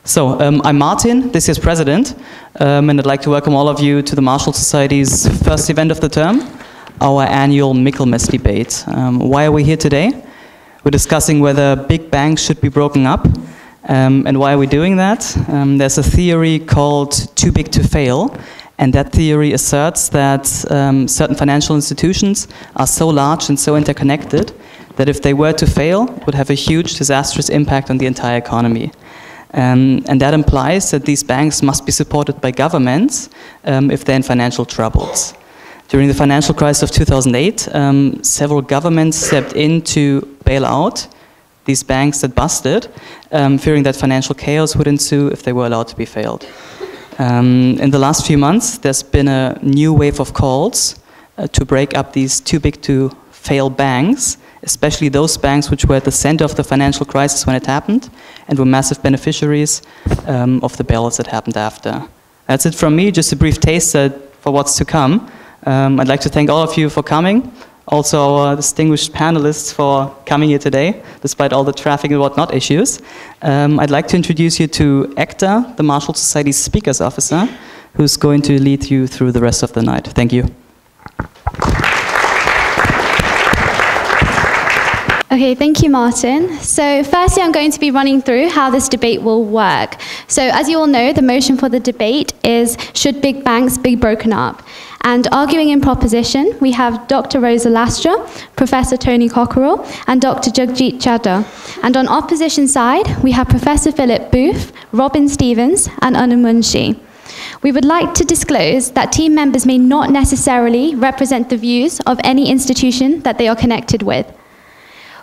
So, I'm Martin, this year's president, and I'd like to welcome all of you to the Marshall Society's first event of the term, our annual Michaelmas Debate. Why are we here today? We're discussing whether big banks should be broken up, and why are we doing that? There's a theory called too big to fail, and that theory asserts that certain financial institutions are so large and so interconnected that if they were to fail, it would have a huge, disastrous impact on the entire economy. And that implies that these banks must be supported by governments if they're in financial troubles. During the financial crisis of 2008, several governments stepped in to bail out these banks that busted, fearing that financial chaos would ensue if they were allowed to be failed. In the last few months, there's been a new wave of calls to break up these too big to fail banks, especially those banks which were at the center of the financial crisis when it happened and were massive beneficiaries of the bailouts that happened after. That's it from me, just a brief taste for what's to come. I'd like to thank all of you for coming, also our distinguished panelists for coming here today, despite all the traffic and whatnot issues. I'd like to introduce you to Ekta, the Marshall Society's Speakers Officer, who's going to lead you through the rest of the night. Thank you. Okay, thank you, Martin. So firstly, I'm going to be running through how this debate will work. So as you all know, the motion for the debate is, should big banks be broken up? And arguing in proposition, we have Dr. Rosa Lastra, Professor Tony Cockerill, and Dr. Jagjit Chadha. And on opposition side, we have Professor Philip Booth, Robin Stevens, and Munshi. We would like to disclose that team members may not necessarily represent the views of any institution that they are connected with.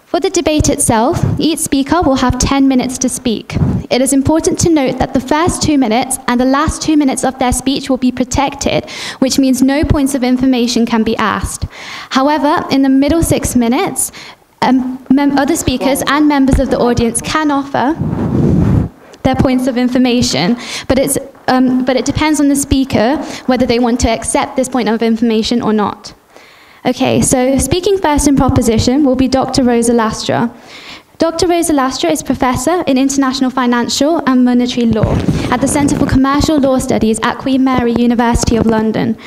For the debate itself, each speaker will have 10 minutes to speak. It is important to note that the first 2 minutes and the last 2 minutes of their speech will be protected, which means no points of information can be asked. However, in the middle 6 minutes, other speakers and members of the audience can offer their points of information, but it depends on the speaker whether they want to accept this point of information or not. Okay, so speaking first in proposition will be Dr. Rosa Lastra. Dr. Rosa Lastra is Professor in International Financial and Monetary Law at the Centre for Commercial Law Studies at Queen Mary University of London.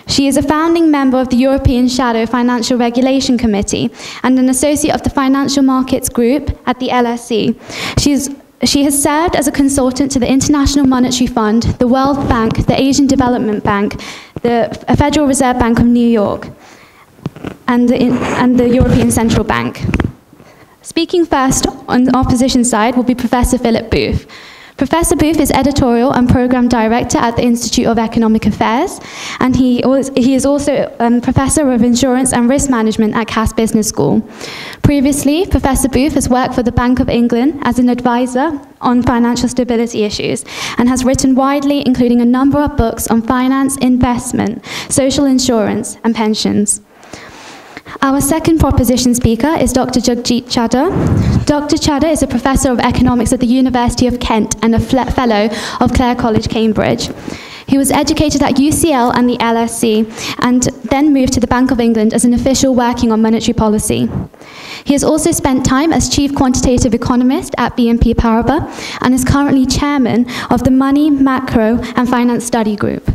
She is a founding member of the European Shadow Financial Regulation Committee and an associate of the Financial Markets Group at the LSE. She has served as a consultant to the International Monetary Fund, the World Bank, the Asian Development Bank, the Federal Reserve Bank of New York, and the European Central Bank. Speaking first on the opposition side will be Professor Philip Booth. Professor Booth is editorial and program director at the Institute of Economic Affairs, and he is also Professor of Insurance and Risk Management at Cass Business School. Previously, Professor Booth has worked for the Bank of England as an advisor on financial stability issues and has written widely, including a number of books on finance, investment, social insurance, and pensions. Our second proposition speaker is Dr. Jagjit Chadha. Dr. Chadha is a professor of economics at the University of Kent and a fellow of Clare College, Cambridge. He was educated at UCL and the LSE and then moved to the Bank of England as an official working on monetary policy. He has also spent time as chief quantitative economist at BNP Paribas and is currently chairman of the Money, Macro and Finance Study Group.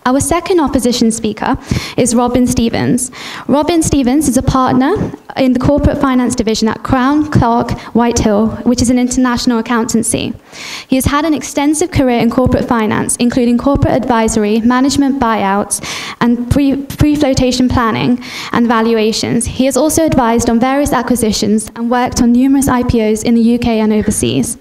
Our second opposition speaker is Robin Stevens. Robin Stevens is a partner in the corporate finance division at Crown Clark Whitehill, which is an international accountancy. He has had an extensive career in corporate finance, including corporate advisory, management buyouts, and pre-flotation planning and valuations. He has also advised on various acquisitions and worked on numerous IPOs in the UK and overseas.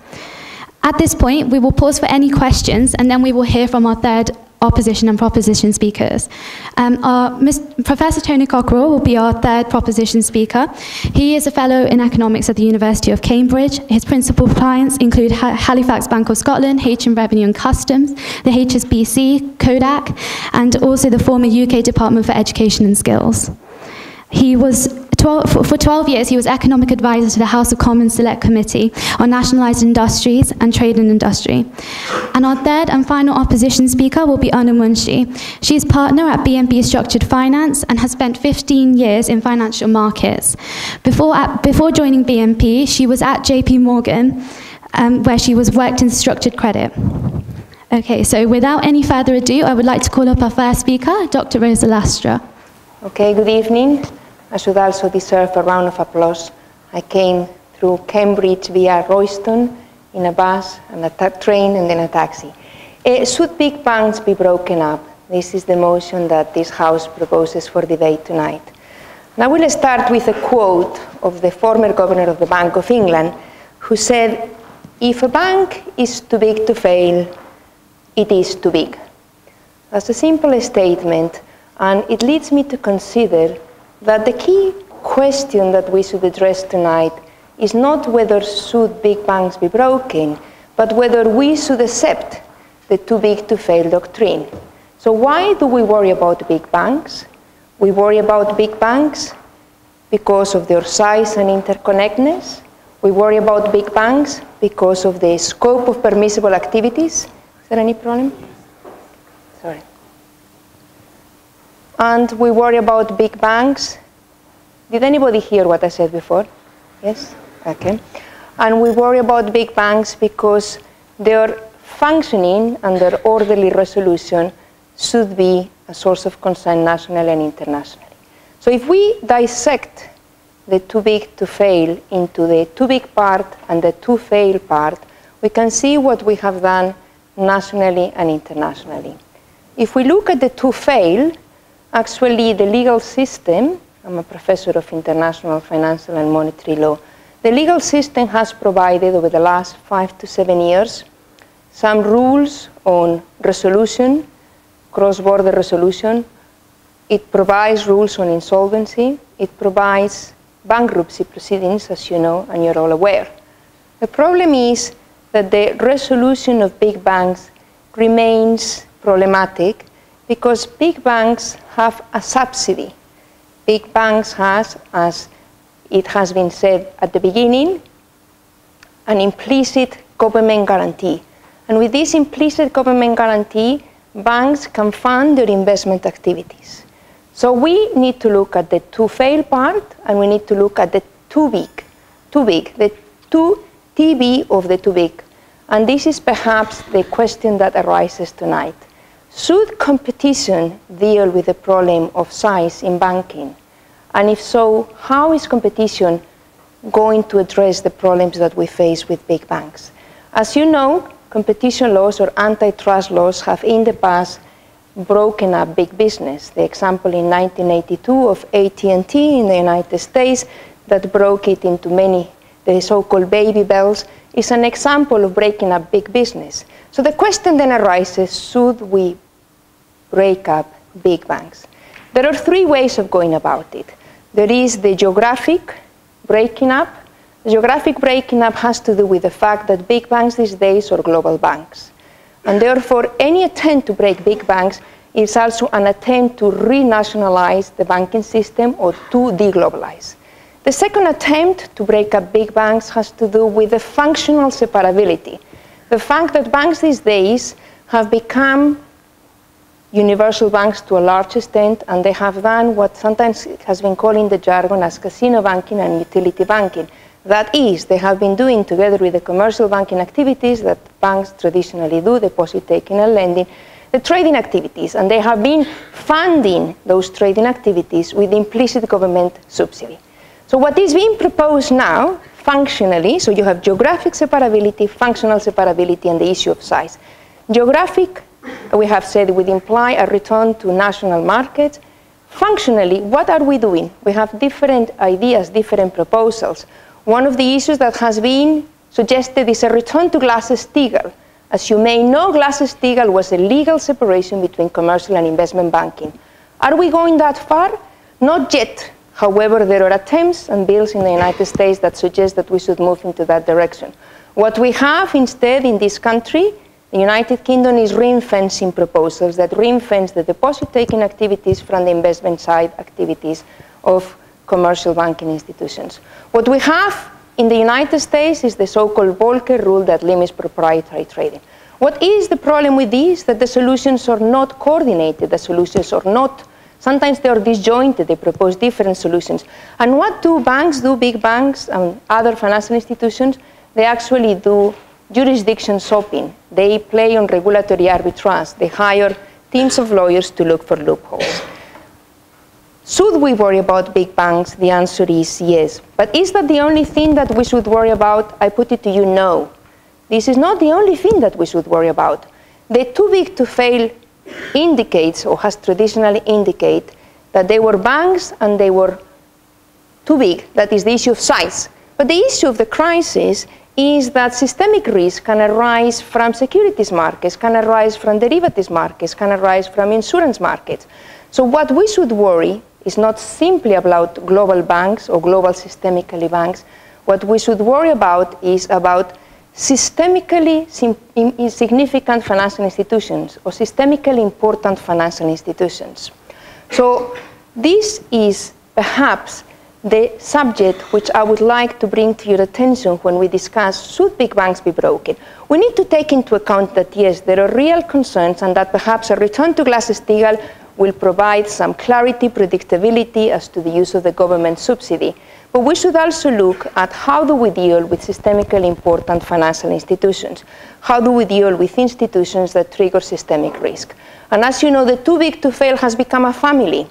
At this point, we will pause for any questions, and then we will hear from our third opposition and proposition speakers. Professor Tony Cockerill will be our third proposition speaker. He is a fellow in economics at the University of Cambridge. His principal clients include Halifax Bank of Scotland, HM Revenue and Customs, the HSBC, Kodak, and also the former UK Department for Education and Skills. For 12 years, he was economic advisor to the House of Commons Select Committee on Nationalised Industries and Trade and Industry. And our third and final opposition speaker will be Munshi. She is partner at BNP Structured Finance and has spent 15 years in financial markets. Before joining BNP, she was at JP Morgan where she worked in structured credit. Okay, so without any further ado, I would like to call up our first speaker, Dr. Rosa Lastra. Okay, good evening. I should also deserve a round of applause. I came through Cambridge via Royston in a bus and a train and then a taxi. Should big banks be broken up? This is the motion that this House proposes for debate tonight. And I will start with a quote of the former governor of the Bank of England, who said, "If a bank is too big to fail, it is too big." That's a simple statement, and it leads me to consider that the key question that we should address tonight is not whether should big banks be broken, but whether we should accept the too big to fail doctrine. So why do we worry about big banks? We worry about big banks because of their size and interconnectedness. We worry about big banks because of the scope of permissible activities. Is there any problem? Sorry. And we worry about big banks. Did anybody hear what I said before? Yes? Okay. And we worry about big banks because their functioning and their orderly resolution should be a source of concern nationally and internationally. So if we dissect the too big to fail into the too big part and the too fail part, we can see what we have done nationally and internationally. If we look at the too fail, actually the legal system, I'm a professor of international financial and monetary law, the legal system has provided over the last 5 to 7 years some rules on resolution, cross-border resolution. It provides rules on insolvency. It provides bankruptcy proceedings, as you know, and you're all aware. The problem is that the resolution of big banks remains problematic because big banks have a subsidy. Big banks has, as it has been said at the beginning, an implicit government guarantee. And with this implicit government guarantee, banks can fund their investment activities. So we need to look at the too fail part, and we need to look at the too big, the too TB of the too big. And this is perhaps the question that arises tonight. Should competition deal with the problem of size in banking? And if so, how is competition going to address the problems that we face with big banks? As you know, competition laws or antitrust laws have in the past broken up big business. The example in 1982 of AT&T in the United States that broke it into many, the so-called baby bells, is an example of breaking up big business. So the question then arises, should we break up big banks? There are 3 ways of going about it. There is the geographic breaking up. The geographic breaking up has to do with the fact that big banks these days are global banks. And therefore, any attempt to break big banks is also an attempt to renationalize the banking system or to deglobalize. The second attempt to break up big banks has to do with the functional separability. The fact that banks these days have become universal banks to a large extent, and they have done what sometimes has been called in the jargon as casino banking and utility banking. That is, they have been doing, together with the commercial banking activities that banks traditionally do, deposit taking and lending, the trading activities, and they have been funding those trading activities with implicit government subsidy. So what is being proposed now, functionally, so you have geographic separability, functional separability, and the issue of size. Geographic, we have said, would imply a return to national markets. Functionally, what are we doing? We have different ideas, different proposals. One of the issues that has been suggested is a return to Glass-Steagall. As you may know, Glass-Steagall was a legal separation between commercial and investment banking. Are we going that far? Not yet. However, there are attempts and bills in the United States that suggest that we should move into that direction. What we have instead in this country, the United Kingdom, is ring-fencing proposals that ring-fence the deposit-taking activities from the investment side activities of commercial banking institutions. What we have in the United States is the so-called Volcker rule that limits proprietary trading. What is the problem with this? That the solutions are not coordinated, the solutions are not, sometimes they are disjointed, they propose different solutions. And what do banks do, big banks and other financial institutions? they actually do jurisdiction shopping. They play on regulatory arbitrage. They hire teams of lawyers to look for loopholes. Should we worry about big banks? The answer is yes. But is that the only thing that we should worry about? I put it to you, no. This is not the only thing that we should worry about. The too big to fail indicates, or has traditionally indicated, that they were banks and they were too big. That is the issue of size. But the issue of the crisis is that systemic risk can arise from securities markets, can arise from derivatives markets, can arise from insurance markets. So what we should worry is not simply about global banks or global systemically banks. What we should worry about is about systemically significant financial institutions or systemically important financial institutions. So this is perhaps the subject which I would like to bring to your attention when we discuss, should big banks be broken? We need to take into account that, yes, there are real concerns and that perhaps a return to Glass-Steagall will provide some clarity, predictability as to the use of the government subsidy. But we should also look at how do we deal with systemically important financial institutions? How do we deal with institutions that trigger systemic risk? And as you know, the too big to fail has become a family,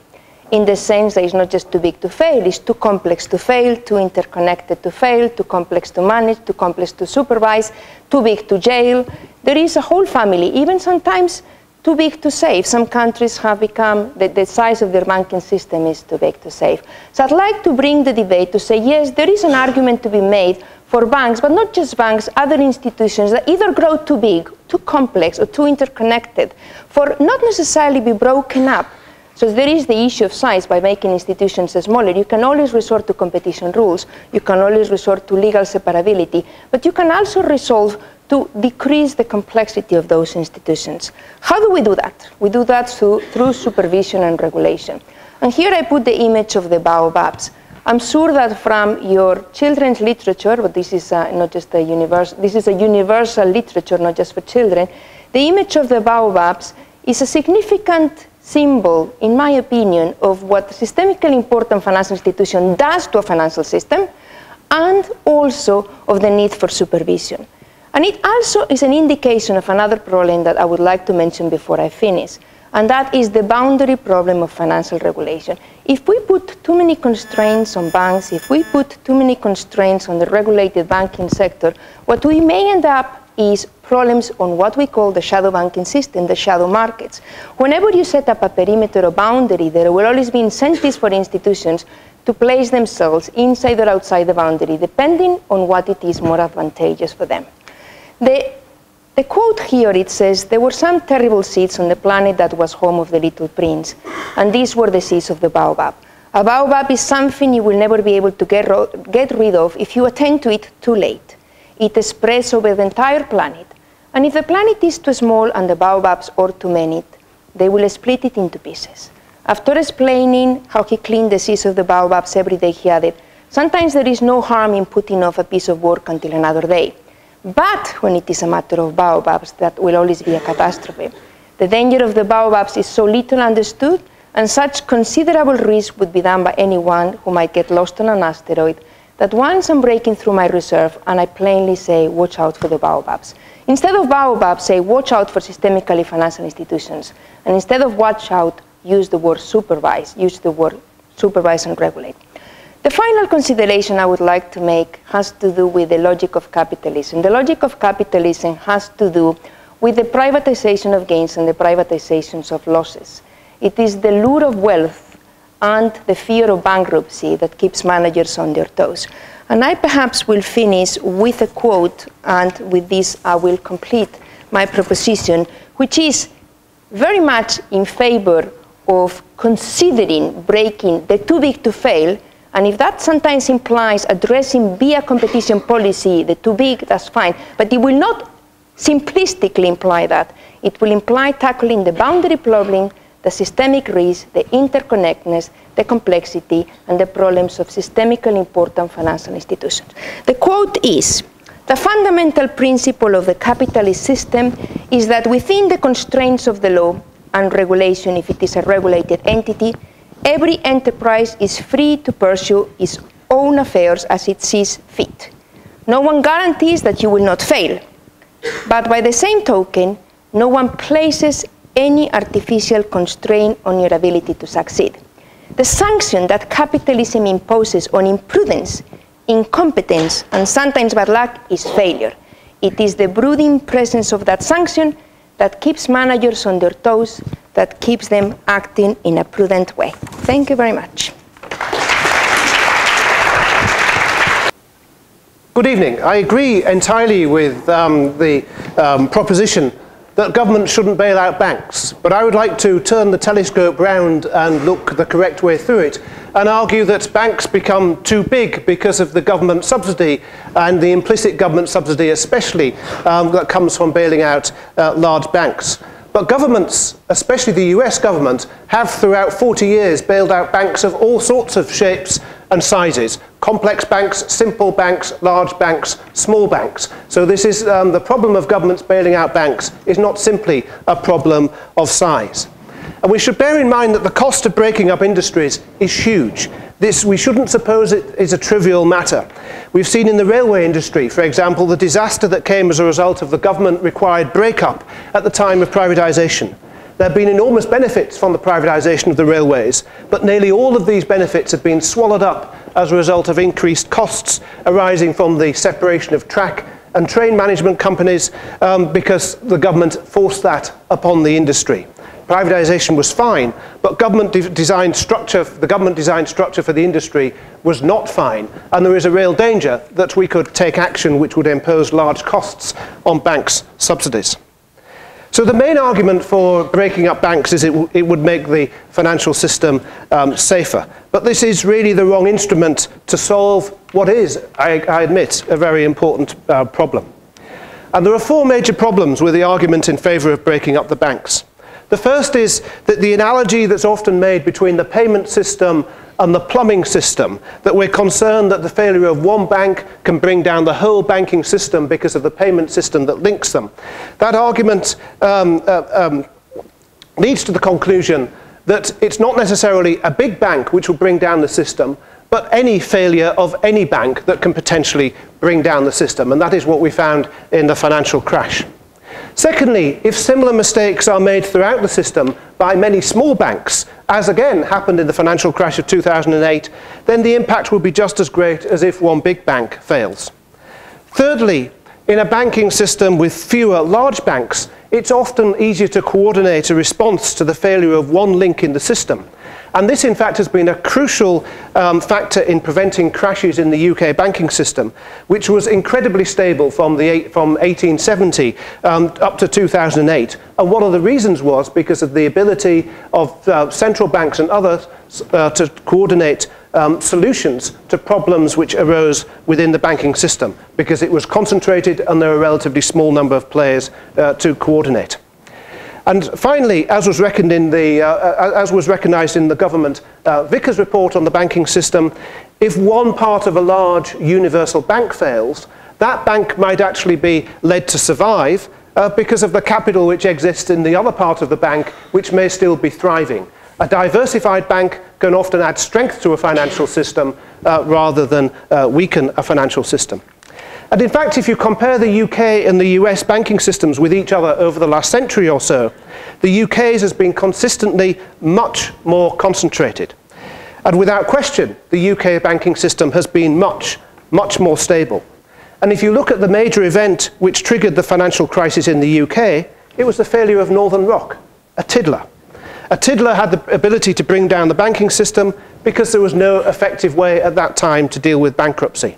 in the sense that it's not just too big to fail, it's too complex to fail, too interconnected to fail, too complex to manage, too complex to supervise, too big to jail. There is a whole family, even sometimes too big to save. Some countries have become, the size of their banking system is too big to save. So I'd like to bring the debate to say, yes, there is an argument to be made for banks, but not just banks, other institutions that either grow too big, too complex, or too interconnected, for not necessarily be broken up. So there is the issue of size. By making institutions smaller, you can always resort to competition rules, you can always resort to legal separability, but you can also resolve to decrease the complexity of those institutions. How do we do that? We do that through supervision and regulation. And here I put the image of the baobabs. I'm sure that from your children's literature, but this is not just a universal literature, not just for children, the image of the baobabs is a significant symbol, in my opinion, of what a systemically important financial institution does to a financial system, and also of the need for supervision. And it also is an indication of another problem that I would like to mention before I finish, and that is the boundary problem of financial regulation. If we put too many constraints on banks, if we put too many constraints on the regulated banking sector, what we may end up is problems on what we call the shadow banking system, the shadow markets. Whenever you set up a perimeter or boundary, there will always be incentives for institutions to place themselves inside or outside the boundary, depending on what it is more advantageous for them. The quote here, it says, there were some terrible seeds on the planet that was home of the little prince, and these were the seeds of the baobab. A baobab is something you will never be able to get rid of if you attend to it too late. It spreads over the entire planet, and if the planet is too small and the baobabs are too many, they will split it into pieces. After explaining how he cleaned the seeds of the baobabs every day, he added, sometimes there is no harm in putting off a piece of work until another day. But when it is a matter of baobabs, that will always be a catastrophe. The danger of the baobabs is so little understood, and such considerable risk would be done by anyone who might get lost on an asteroid, that once I'm breaking through my reserve and I plainly say, watch out for the baobabs. Instead of baobabs, say, watch out for systemically financial institutions. And instead of watch out, use the word supervise, use the word supervise and regulate. The final consideration I would like to make has to do with the logic of capitalism. The logic of capitalism has to do with the privatization of gains and the privatizations of losses. It is the lure of wealth and the fear of bankruptcy that keeps managers on their toes. And I perhaps will finish with a quote, and with this I will complete my proposition, which is very much in favor of considering breaking the too big to fail. And if that sometimes implies addressing via competition policy the too big, that's fine. But it will not simplistically imply that. It will imply tackling the boundary problem, the systemic risk, the interconnectedness, the complexity, and the problems of systemically important financial institutions. The quote is, the fundamental principle of the capitalist system is that within the constraints of the law and regulation, if it is a regulated entity, every enterprise is free to pursue its own affairs as it sees fit. No one guarantees that you will not fail. But by the same token, no one places any artificial constraint on your ability to succeed. The sanction that capitalism imposes on imprudence, incompetence, and sometimes bad luck is failure. It is the brooding presence of that sanction that keeps managers on their toes, that keeps them acting in a prudent way. Thank you very much. Good evening. I agree entirely with the proposition that government shouldn't bail out banks, but I would like to turn the telescope round and look the correct way through it and argue that banks become too big because of the government subsidy and the implicit government subsidy especially that comes from bailing out large banks. But governments, especially the US government, have throughout 40 years bailed out banks of all sorts of shapes and sizes. Complex banks, simple banks, large banks, small banks. So this is the problem of governments bailing out banks is not simply a problem of size. And we should bear in mind that the cost of breaking up industries is huge. We shouldn't suppose it is a trivial matter. We've seen in the railway industry, for example, the disaster that came as a result of the government-required breakup at the time of privatisation. There have been enormous benefits from the privatisation of the railways, but nearly all of these benefits have been swallowed up as a result of increased costs arising from the separation of track and train management companies because the government forced that upon the industry. Privatisation was fine, but the government design structure for the industry was not fine, and there is a real danger that we could take action which would impose large costs on banks' subsidies. So the main argument for breaking up banks is it would make the financial system safer. But this is really the wrong instrument to solve what is, I admit, a very important problem. And there are four major problems with the argument in favour of breaking up the banks. The first is that the analogy that's often made between the payment system and the plumbing system, that we're concerned that the failure of one bank can bring down the whole banking system because of the payment system that links them. That argument leads to the conclusion that it's not necessarily a big bank which will bring down the system, but any failure of any bank that can potentially bring down the system. And that is what we found in the financial crash. Secondly, if similar mistakes are made throughout the system by many small banks, as again happened in the financial crash of 2008, then the impact will be just as great as if one big bank fails. Thirdly, in a banking system with fewer large banks, it's often easier to coordinate a response to the failure of one link in the system. And this, in fact, has been a crucial factor in preventing crashes in the UK banking system, which was incredibly stable from 1870 up to 2008. And one of the reasons was because of the ability of central banks and others to coordinate solutions to problems which arose within the banking system, because it was concentrated and there were a relatively small number of players to coordinate. And finally, as was recognised in the government Vickers report on the banking system, if one part of a large universal bank fails, that bank might actually be led to survive because of the capital which exists in the other part of the bank, which may still be thriving. A diversified bank can often add strength to a financial system rather than weaken a financial system. And in fact, if you compare the UK and the US banking systems with each other over the last century or so, the UK's has been consistently much more concentrated. And without question, the UK banking system has been much, much more stable. And if you look at the major event which triggered the financial crisis in the UK, it was the failure of Northern Rock, a tiddler. A tiddler had the ability to bring down the banking system because there was no effective way at that time to deal with bankruptcy.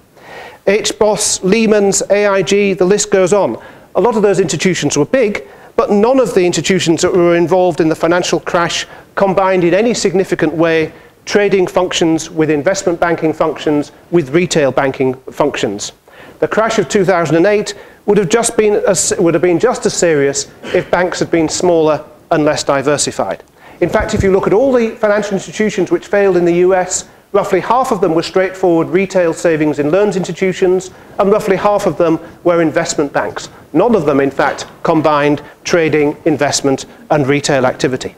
HBOS, Lehman's, AIG, the list goes on. A lot of those institutions were big, but none of the institutions that were involved in the financial crash combined in any significant way trading functions with investment banking functions with retail banking functions. The crash of 2008 would have been just as serious if banks had been smaller and less diversified. In fact, if you look at all the financial institutions which failed in the US, roughly half of them were straightforward retail savings and loans institutions, and roughly half of them were investment banks. None of them, in fact, combined trading, investment, and retail activity.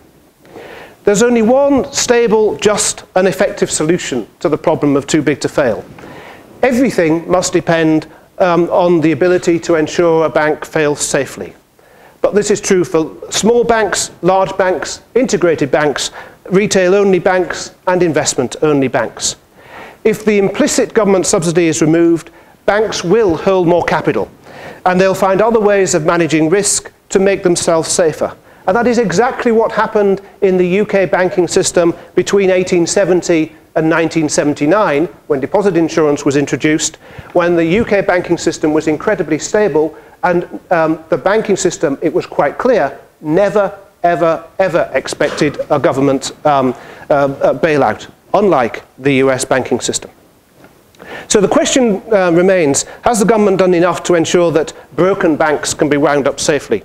There's only one stable, just, and effective solution to the problem of too big to fail. Everything must depend on the ability to ensure a bank fails safely. But this is true for small banks, large banks, integrated banks, retail-only banks, and investment-only banks. If the implicit government subsidy is removed, banks will hold more capital, and they'll find other ways of managing risk to make themselves safer. And that is exactly what happened in the UK banking system between 1870 and 1979, when deposit insurance was introduced, when the UK banking system was incredibly stable, and the banking system, it was quite clear, never, ever, ever expected a government bailout, unlike the US banking system. So the question remains, has the government done enough to ensure that broken banks can be wound up safely?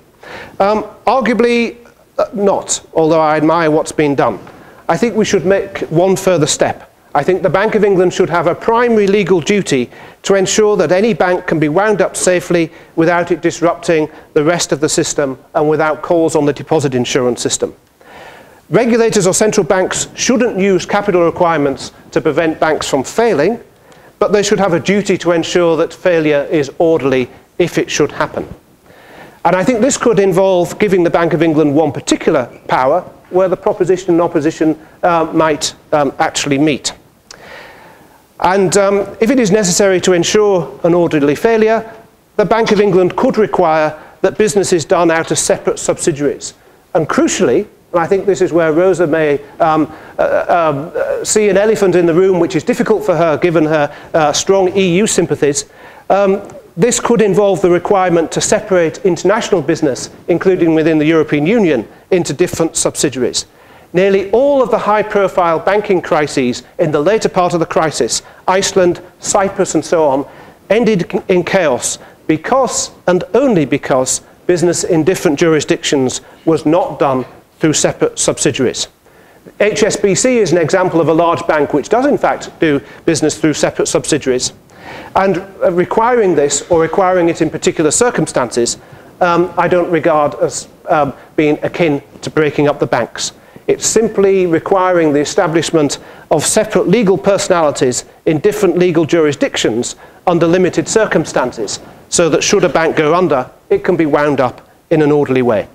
Arguably not, although I admire what's been done. I think we should make one further step. I think the Bank of England should have a primary legal duty to ensure that any bank can be wound up safely without it disrupting the rest of the system and without calls on the deposit insurance system. Regulators or central banks shouldn't use capital requirements to prevent banks from failing, but they should have a duty to ensure that failure is orderly if it should happen. And I think this could involve giving the Bank of England one particular power where the proposition and opposition might actually meet. And if it is necessary to ensure an orderly failure, the Bank of England could require that business is done out of separate subsidiaries. And crucially, and I think this is where Rosa may see an elephant in the room, which is difficult for her given her strong EU sympathies, this could involve the requirement to separate international business, including within the European Union, into different subsidiaries. Nearly all of the high-profile banking crises in the later part of the crisis, Iceland, Cyprus and so on, ended in chaos because, and only because, business in different jurisdictions was not done through separate subsidiaries. HSBC is an example of a large bank which does in fact do business through separate subsidiaries. And requiring this, or requiring it in particular circumstances, I don't regard as being akin to breaking up the banks. It's simply requiring the establishment of separate legal personalities in different legal jurisdictions under limited circumstances, so that should a bank go under, it can be wound up in an orderly way.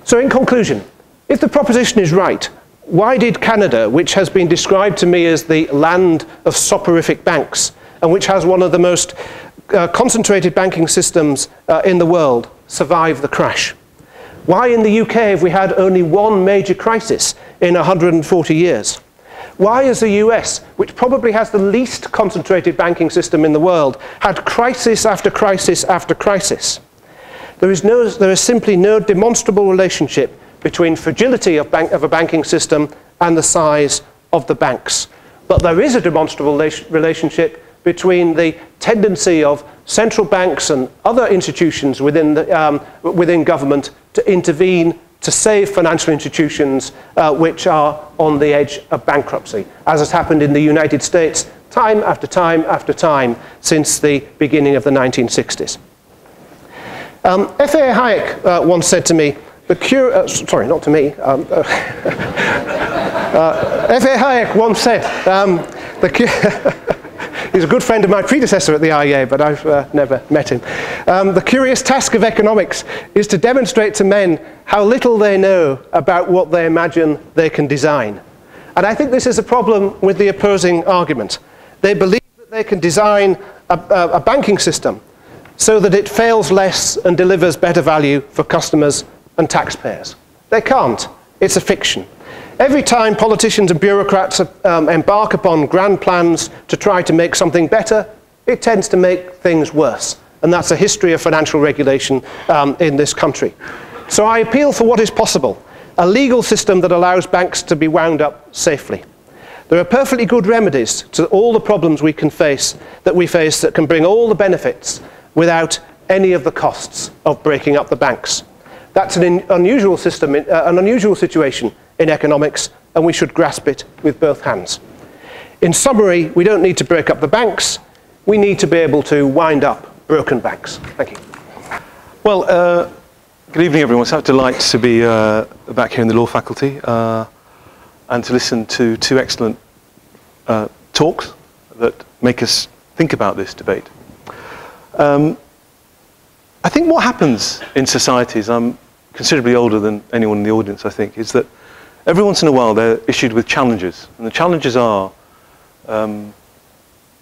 So in conclusion, if the proposition is right, why did Canada, which has been described to me as the land of soporific banks, and which has one of the most concentrated banking systems in the world, survive the crash? Why in the UK have we had only one major crisis in 140 years? Why has the US, which probably has the least concentrated banking system in the world, had crisis after crisis after crisis? There is simply no demonstrable relationship between fragility of a banking system and the size of the banks. But there is a demonstrable relationship between the tendency of central banks and other institutions within government to intervene to save financial institutions which are on the edge of bankruptcy, as has happened in the United States time after time after time since the beginning of the 1960s. F.A. Hayek once said to me, sorry, not to me. F.A. Hayek once said, he's a good friend of my predecessor at the IEA, but I've never met him. The curious task of economics is to demonstrate to men how little they know about what they imagine they can design. And I think this is a problem with the opposing argument. They believe that they can design a banking system so that it fails less and delivers better value for customers and taxpayers. They can't. It's a fiction. Every time politicians and bureaucrats embark upon grand plans to try to make something better, it tends to make things worse. And that's a history of financial regulation in this country. So I appeal for what is possible, a legal system that allows banks to be wound up safely. There are perfectly good remedies to all the problems we face that can bring all the benefits without any of the costs of breaking up the banks. That's an unusual system, an unusual situation in economics, and we should grasp it with both hands. In summary, we don't need to break up the banks, we need to be able to wind up broken banks. Thank you. Well, good evening everyone. It's a delight to be back here in the law faculty and to listen to two excellent talks that make us think about this debate. I think what happens in societies, I'm considerably older than anyone in the audience, I think, is that every once in a while they're issued with challenges. And the challenges are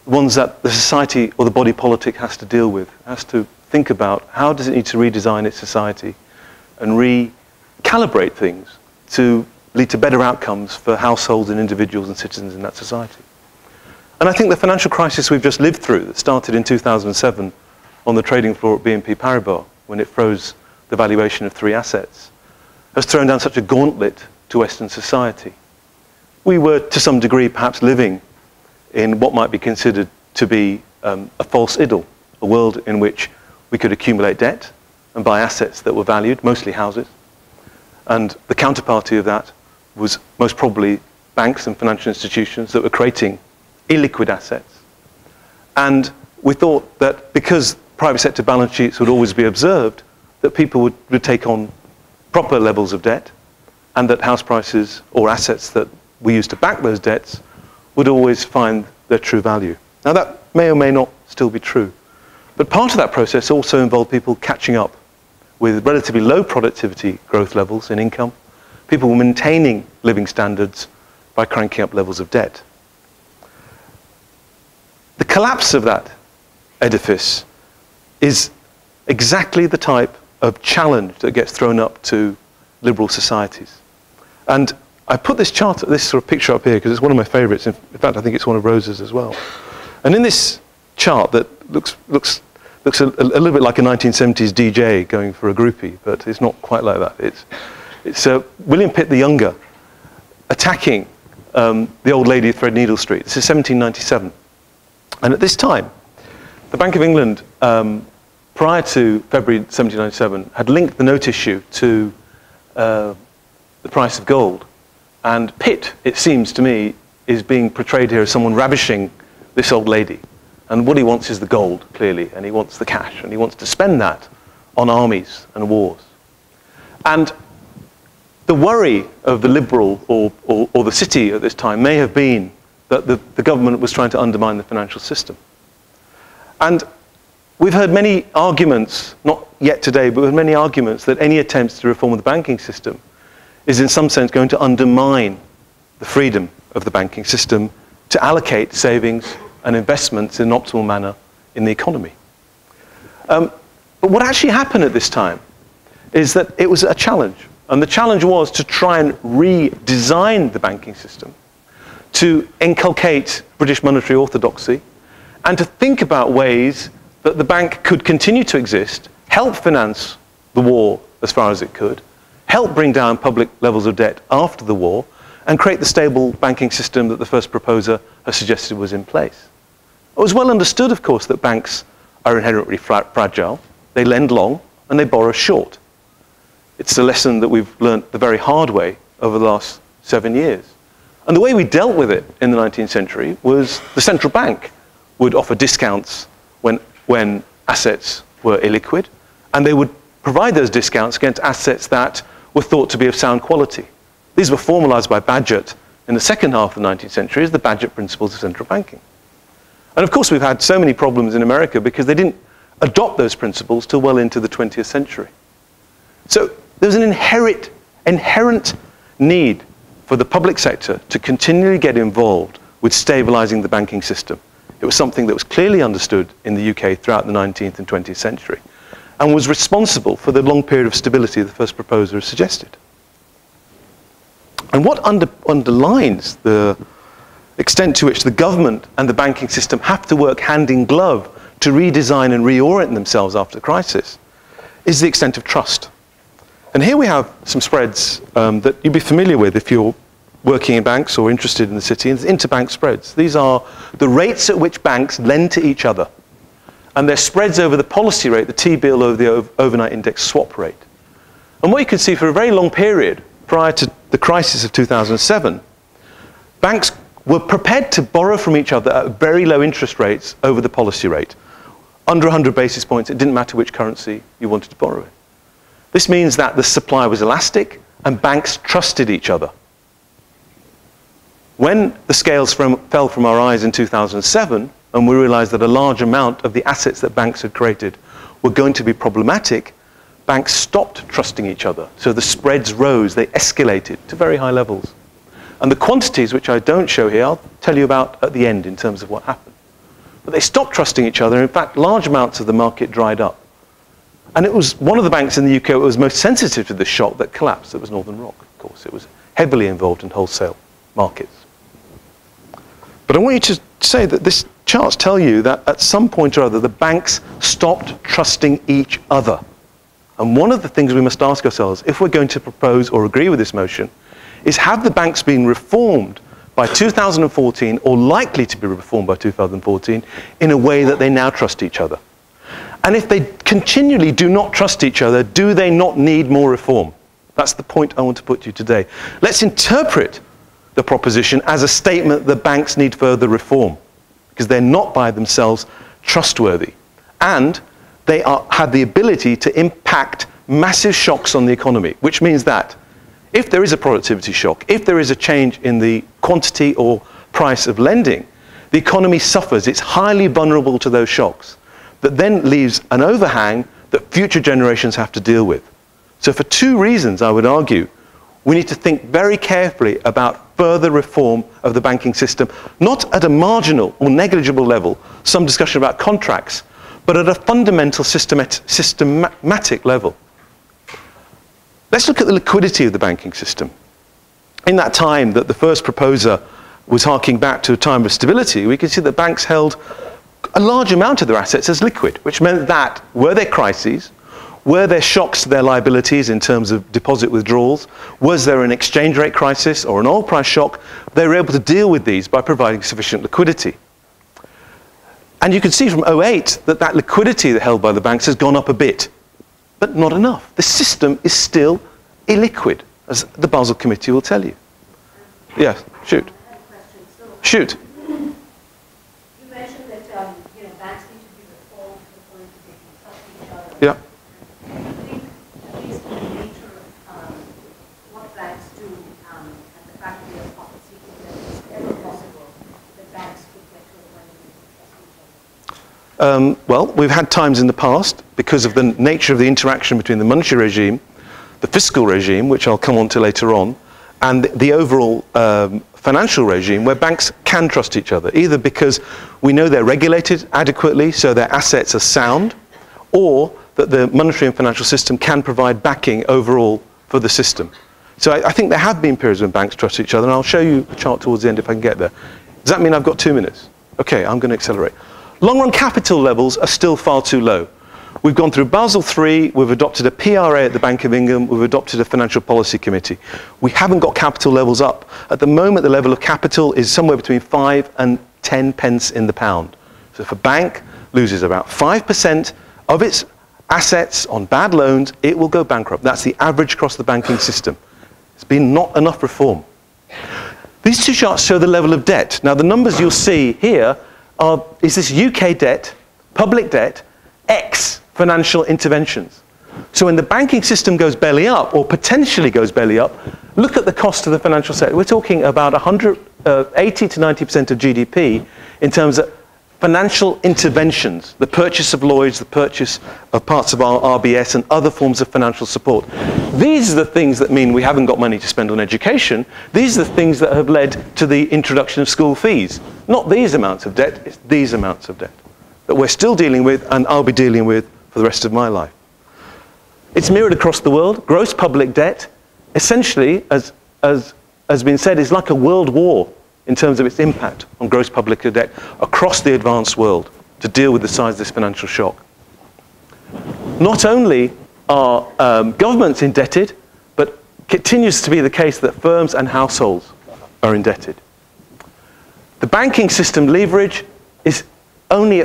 ones that the society or the body politic has to deal with, has to think about how does it need to redesign its society and recalibrate things to lead to better outcomes for households and individuals and citizens in that society. And I think the financial crisis we've just lived through, that started in 2007 on the trading floor at BNP Paribas, when it froze the valuation of 3 assets, has thrown down such a gauntlet to Western society. We were, to some degree, perhaps living in what might be considered to be a false idyll, a world in which we could accumulate debt and buy assets that were valued, mostly houses. And the counterparty of that was most probably banks and financial institutions that were creating illiquid assets. And we thought that because private sector balance sheets would always be observed, that people would take on proper levels of debt, and that house prices or assets that we use to back those debts would always find their true value. Now that may or may not still be true, but part of that process also involved people catching up with relatively low productivity growth levels in income. People were maintaining living standards by cranking up levels of debt. The collapse of that edifice is exactly the type of challenge that gets thrown up to liberal societies. And I put this chart, this sort of picture up here because it's one of my favorites. In fact, I think it's one of Rosa's as well. And in this chart that looks a little bit like a 1970s DJ going for a groupie, but it's not quite like that. It's William Pitt the Younger attacking the old lady at Threadneedle Street. This is 1797. And at this time, the Bank of England, prior to February 1797, had linked the note issue to the price of gold. And Pitt, it seems to me, is being portrayed here as someone ravishing this old lady. And what he wants is the gold, clearly, and he wants the cash, and he wants to spend that on armies and wars. And the worry of the liberal or the city at this time may have been that the government was trying to undermine the financial system. And we've heard many arguments, not yet today, but we've heard many arguments that any attempts to reform the banking system is in some sense going to undermine the freedom of the banking system to allocate savings and investments in an optimal manner in the economy. But what actually happened at this time is that it was a challenge. And the challenge was to try and redesign the banking system, to inculcate British monetary orthodoxy, and to think about ways that the bank could continue to exist, help finance the war as far as it could, help bring down public levels of debt after the war, and create the stable banking system that the first proposer has suggested was in place. It was well understood, of course, that banks are inherently fragile. They lend long and they borrow short. It's a lesson that we've learnt the very hard way over the last 7 years. And the way we dealt with it in the 19th century was the central bank would offer discounts when assets were illiquid, and they would provide those discounts against assets that were thought to be of sound quality. These were formalized by Bagehot in the second half of the 19th century as the Bagehot principles of central banking. And of course, we've had so many problems in America because they didn't adopt those principles till well into the 20th century. So there's an inherent need for the public sector to continually get involved with stabilizing the banking system. It was something that was clearly understood in the UK throughout the 19th and 20th century and was responsible for the long period of stability the first proposer has suggested. And what underlines the extent to which the government and the banking system have to work hand in glove to redesign and reorient themselves after the crisis is the extent of trust. And here we have some spreads that you'd be familiar with if you're working in banks or interested in the city, interbank spreads. These are the rates at which banks lend to each other. And they're spreads over the policy rate, the T-bill over the overnight index swap rate. And what you can see for a very long period, prior to the crisis of 2007, banks were prepared to borrow from each other at very low interest rates over the policy rate. Under 100 basis points, it didn't matter which currency you wanted to borrow in. This means that the supply was elastic and banks trusted each other. When the scales fell from our eyes in 2007, and we realized that a large amount of the assets that banks had created were going to be problematic, banks stopped trusting each other. So the spreads rose, they escalated to very high levels. And the quantities, which I don't show here, I'll tell you about at the end in terms of what happened. But they stopped trusting each other. In fact, large amounts of the market dried up. And it was one of the banks in the UK that was most sensitive to this shock that collapsed. It was Northern Rock, of course. It was heavily involved in wholesale markets. But I want you to say that this charts tell you that at some point or other, the banks stopped trusting each other. And one of the things we must ask ourselves, if we're going to propose or agree with this motion, is have the banks been reformed by 2014 or likely to be reformed by 2014 in a way that they now trust each other? And if they continually do not trust each other, do they not need more reform? That's the point I want to put to you today. Let's interpret the proposition as a statement that banks need further reform, because they're not by themselves trustworthy. And they have the ability to impact massive shocks on the economy, which means that if there is a productivity shock, if there is a change in the quantity or price of lending, the economy suffers. It's highly vulnerable to those shocks. That then leaves an overhang that future generations have to deal with. So for two reasons, I would argue, we need to think very carefully about further reform of the banking system, not at a marginal or negligible level, some discussion about contracts, but at a fundamental systematic level. Let's look at the liquidity of the banking system. In that time that the first proposer was harking back to a time of stability, we can see that banks held a large amount of their assets as liquid, which meant that were there crises, were there shocks to their liabilities in terms of deposit withdrawals, was there an exchange rate crisis or an oil price shock, they were able to deal with these by providing sufficient liquidity. And you can see from 2008 that that liquidity that held by the banks has gone up a bit, but not enough. The system is still illiquid, as the Basel Committee will tell you. Yes, shoot. Shoot. Yeah. I think, at least in the nature of what banks do and the fact that they are profit seeking, that it's ever possible that banks could get to a point where they can trust each other. Well, we've had times in the past, because of the nature of the interaction between the monetary regime, the fiscal regime, which I'll come on to later on, and the overall financial regime, where banks can trust each other, either because we know they're regulated adequately, so their assets are sound, or that the monetary and financial system can provide backing overall for the system. So I think there have been periods when banks trust each other, and I'll show you a chart towards the end if I can get there. Does that mean I've got 2 minutes? Okay, I'm going to accelerate. Long-run capital levels are still far too low. We've gone through Basel III, we've adopted a PRA at the Bank of England, we've adopted a Financial Policy Committee. We haven't got capital levels up. At the moment, the level of capital is somewhere between 5 and 10 pence in the pound. So if a bank loses about 5% of its assets on bad loans, it will go bankrupt. That's the average across the banking system. It's been not enough reform. These two charts show the level of debt. Now, the numbers you'll see here is this UK debt, public debt, X financial interventions. So when the banking system goes belly up, or potentially goes belly up, look at the cost of the financial sector. We're talking about 80 to 90% of GDP in terms of financial interventions, the purchase of Lloyds, the purchase of parts of our RBS and other forms of financial support. These are the things that mean we haven't got money to spend on education. These are the things that have led to the introduction of school fees. Not these amounts of debt, it's these amounts of debt that we're still dealing with and I'll be dealing with for the rest of my life. It's mirrored across the world. Gross public debt, essentially, as has been said, is like a world war in terms of its impact on gross public debt across the advanced world to deal with the size of this financial shock. Not only are governments indebted, but it continues to be the case that firms and households are indebted. The banking system leverage is only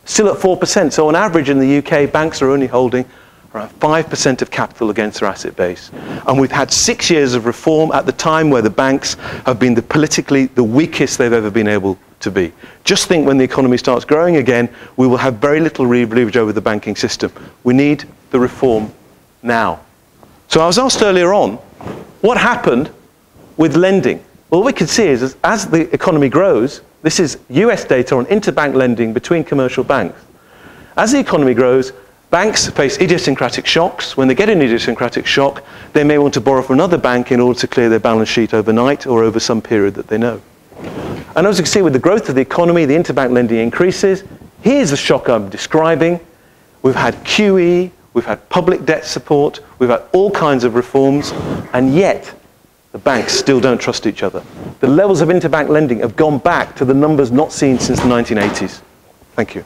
still at 4%. So on average in the UK, banks are only holding around 5% of capital against their asset base. And we've had 6 years of reform at the time where the banks have been politically the weakest they've ever been able to be. Just think when the economy starts growing again, we will have very little leverage over the banking system. We need the reform now. So I was asked earlier on, what happened with lending? Well, what we can see is as the economy grows, This is US data on interbank lending between commercial banks. As the economy grows, banks face idiosyncratic shocks. When they get an idiosyncratic shock, they may want to borrow from another bank in order to clear their balance sheet overnight or over some period that they know. And as you can see, with the growth of the economy, the interbank lending increases. Here's the shock I'm describing. We've had QE, we've had public debt support, we've had all kinds of reforms, and yet the banks still don't trust each other. The levels of interbank lending have gone back to the numbers not seen since the 1980s. Thank you.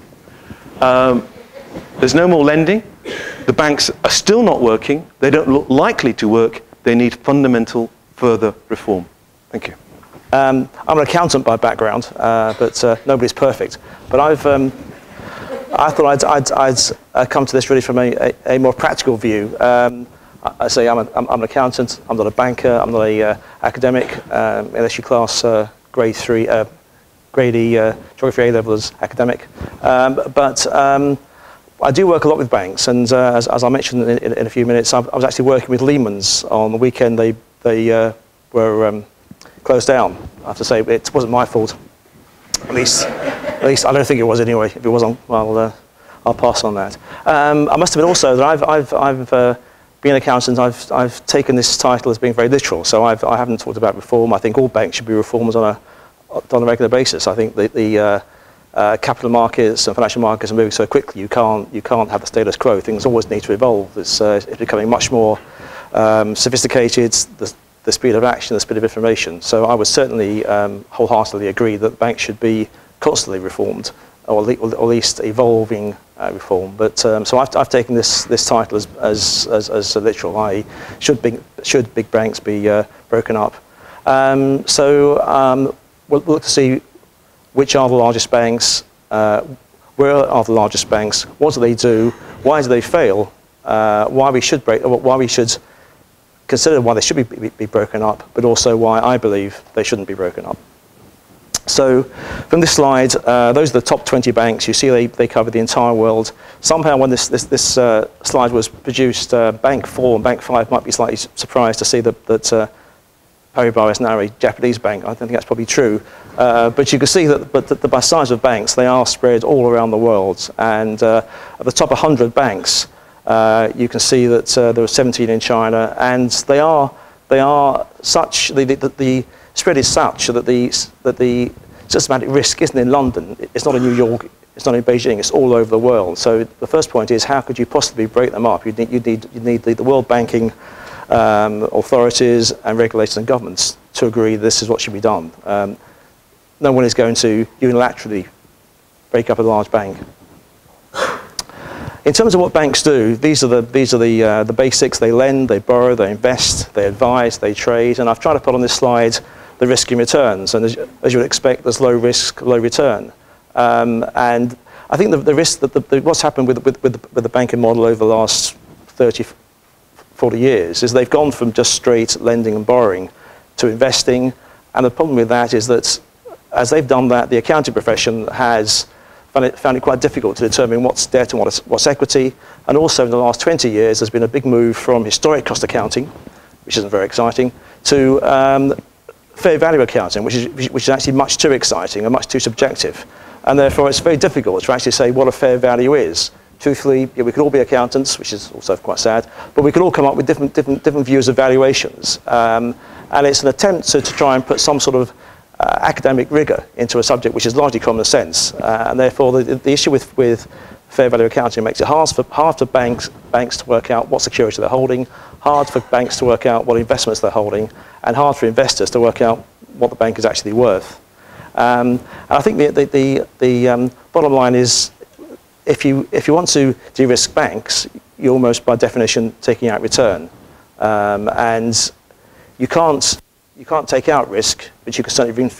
There's no more lending. The banks are still not working. They don't look likely to work. They need fundamental further reform. Thank you. I'm an accountant by background, but nobody's perfect. But I thought I'd come to this really from a more practical view. I say I'm an accountant. I'm not a banker. I'm not a academic. LSU class grade E geography A level as academic. But I do work a lot with banks, and as I mentioned in a few minutes, I was actually working with Lehman's on the weekend. They were closed down. I have to say it wasn't my fault. At least I don't think it was anyway. If it was, I'll pass on that. I must admit also that I've being an accountant, I've taken this title as being very literal. So I haven't talked about reform. I think all banks should be reformed on a regular basis. I think the capital markets and financial markets are moving so quickly. You can't have the status quo. Things always need to evolve. It's becoming much more sophisticated. The speed of action, the speed of information. So I would certainly wholeheartedly agree that banks should be constantly reformed, or at least evolving reform. But so I've taken this title as literal. Should big banks be broken up? We'll look to see which are the largest banks, where are the largest banks, what do they do, why do they fail, why we should consider why they should be broken up, but also why I believe they shouldn't be broken up. So from this slide, those are the top 20 banks. You see they cover the entire world. Somehow when this slide was produced, Bank 4 and Bank 5 might be slightly surprised to see that Paribas is now a Japanese bank. I don't think that's probably true. But you can see that by size of banks, they are spread all around the world. And at the top 100 banks, you can see that there are 17 in China, and they are such, the spread is such that the systematic risk isn't in London, it's not in New York, it's not in Beijing, it's all over the world. So the first point is, how could you possibly break them up? You need the world banking authorities and regulators and governments to agree this is what should be done. No one is going to unilaterally break up a large bank. In terms of what banks do, these are the basics. They lend, they borrow, they invest, they advise, they trade. And I've tried to put on this slide the risk and returns. And as you would expect, there's low risk, low return. And I think the risk what's happened with the banking model over the last 30, 40 years is they've gone from just straight lending and borrowing to investing. And the problem with that is that as they've done that, the accounting profession has found it quite difficult to determine what's debt and what's equity. And also in the last 20 years, there's been a big move from historic cost accounting, which isn't very exciting, to fair value accounting, which is actually much too exciting and much too subjective. And therefore, it's very difficult to actually say what a fair value is. Truthfully, yeah, we could all be accountants, which is also quite sad, but we could all come up with different views of valuations. And it's an attempt to try and put some sort of academic rigor into a subject which is largely common sense, and therefore the issue with fair value accounting makes it hard for banks to work out what security they're holding, hard for banks to work out what investments they're holding, and hard for investors to work out what the bank is actually worth. And I think the bottom line is, if you want to de-risk banks, you're almost by definition taking out return, and you can't take out risk, but you can certainly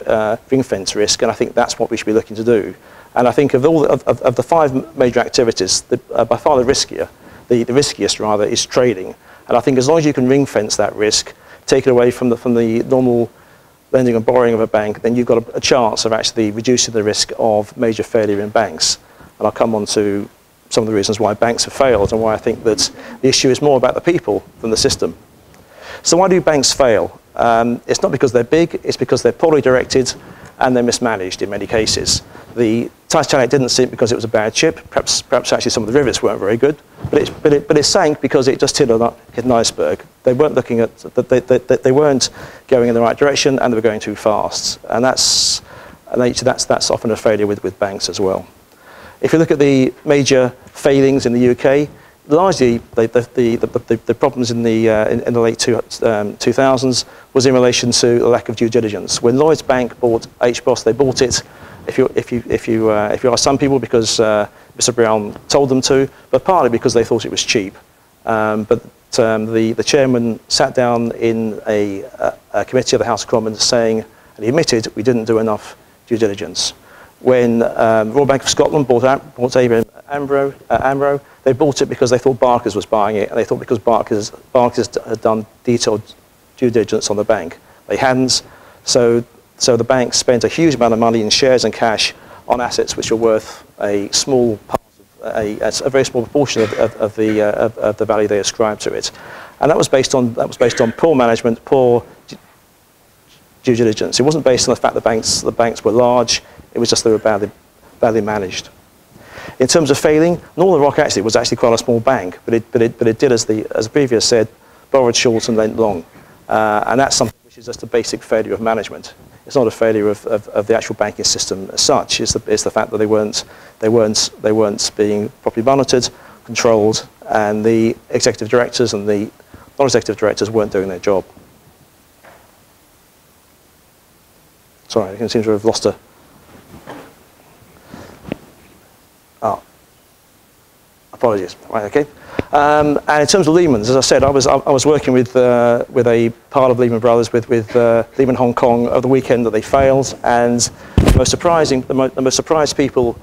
ring-fence risk, and I think that's what we should be looking to do. And I think of the 5 major activities, by far the riskiest rather, is trading. And I think as long as you can ring-fence that risk, take it away from the normal lending and borrowing of a bank, then you've got a chance of actually reducing the risk of major failure in banks. And I'll come on to some of the reasons why banks have failed and why I think that the issue is more about the people than the system. So why do banks fail? It's not because they're big, it's because they're poorly directed and they're mismanaged in many cases. The Titanic didn't sink because it was a bad ship. Perhaps actually some of the rivets weren't very good, but it sank because it just hit an iceberg. They weren't looking at they weren't going in the right direction, and they were going too fast. And that's often a failure with banks as well. If you look at the major failings in the UK, largely the problems in the late 2000s was in relation to the lack of due diligence. When Lloyds Bank bought HBOS, they bought it. If you ask some people, because Mr. Brown told them to, but partly because they thought it was cheap. But the chairman sat down in a committee of the House of Commons saying, and he admitted, we didn't do enough due diligence. When Royal Bank of Scotland bought ABN AMRO, they bought it because they thought Barclays was buying it, and they thought because Barclays had done detailed due diligence on the bank. They hadn't, so the bank spent a huge amount of money in shares and cash on assets which were worth a small part a very small proportion of the value they ascribed to it, and that was based on poor management, poor due diligence. It wasn't based on the fact the banks were large. It was just they were badly managed. In terms of failing, Northern Rock was actually quite a small bank, but it did, as the previous said, borrowed short and lent long, and that's something which is just a basic failure of management. It's not a failure of the actual banking system as such. It's the fact that they weren't being properly monitored, controlled, and the executive directors and the non-executive directors weren't doing their job. Sorry, I seem to have lost a. Oh, apologies. Right, okay. And in terms of Lehman's, as I said, I was working with a part of Lehman Brothers with Lehman Hong Kong over the weekend that they failed, and the most surprised people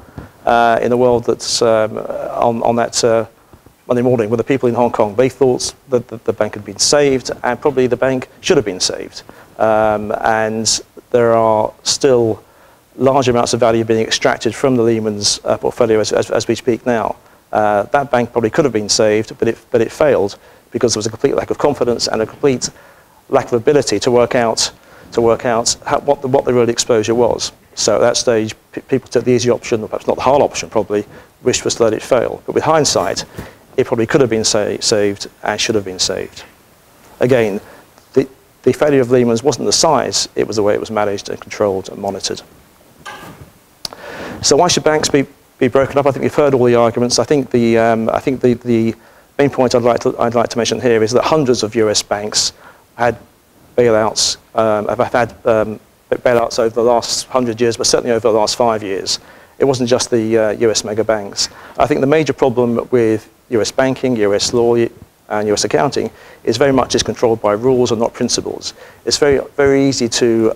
in the world that's on that Monday morning were the people in Hong Kong. They thought that the bank had been saved, and probably the bank should have been saved. And there are still large amounts of value being extracted from the Lehman's portfolio as we speak now. That bank probably could have been saved, but it failed because there was a complete lack of confidence and a complete lack of ability to work out what the real exposure was. So at that stage, people took the easy option, or perhaps not the hard option, probably, which was to let it fail. But with hindsight, it probably could have been saved and should have been saved. Again, the failure of Lehman's wasn't the size; it was the way it was managed and controlled and monitored. So why should banks be broken up? I think we've heard all the arguments. I think the main point I'd like to mention here is that hundreds of US banks had bailouts, have had bailouts over the last 100 years, but certainly over the last 5 years. It wasn't just the US mega banks. I think the major problem with US banking, US law, and US accounting is very much is controlled by rules and not principles. It's very easy to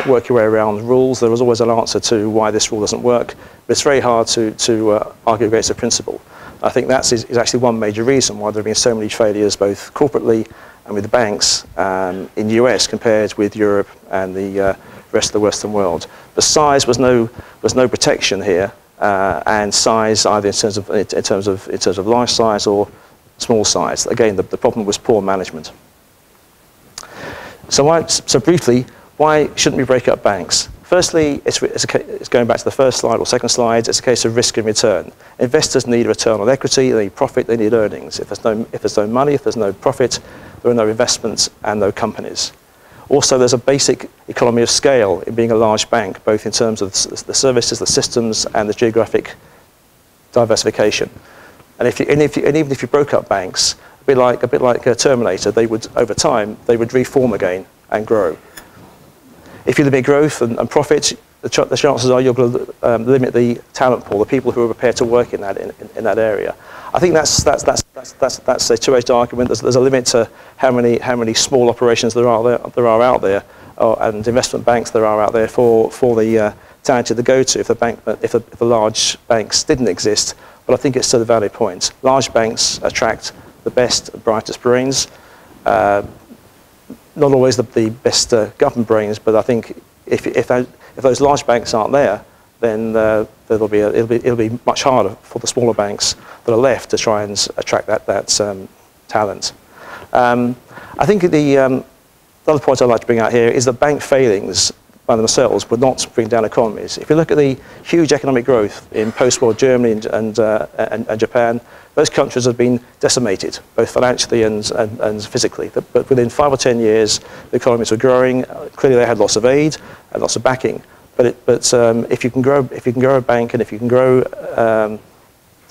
work your way around rules. There is always an answer to why this rule doesn't work, but it's very hard to argue against a principle. I think that is actually one major reason why there have been so many failures, both corporately and with the banks in the US compared with Europe and the rest of the Western world. The size was no protection here, and size either in terms of large size or small size. Again, the problem was poor management. So briefly, why shouldn't we break up banks? Firstly, it's going back to the first slide or second slide. It's a case of risk and return. Investors need a return on equity. They need profit. They need earnings. If there's no money, if there's no profit, there are no investments and no companies. Also, there's a basic economy of scale in being a large bank, both in terms of the services, the systems, and the geographic diversification. And even if you broke up banks, a bit like a Terminator, they would, over time, they would reform again and grow. If you limit growth and profit, the chances are you're going to limit the talent pool, the people who are prepared to work in that area. I think that's a two-edged argument. There's a limit to how many small operations there are out there, and investment banks there are out there for the talented to go to if the large banks didn't exist. But I think it's still a valid point. Large banks attract the best, brightest brains. Not always the best government brains, but I think if those large banks aren't there, then it'll be much harder for the smaller banks that are left to try and attract that talent. I think the other point I'd like to bring out here is that bank failings, by themselves would not bring down economies. If you look at the huge economic growth in post-war Germany and Japan, those countries have been decimated, both financially and physically. But within 5 or 10 years, the economies were growing. Clearly, they had lots of aid and lots of backing. But if you can grow a bank and if you can grow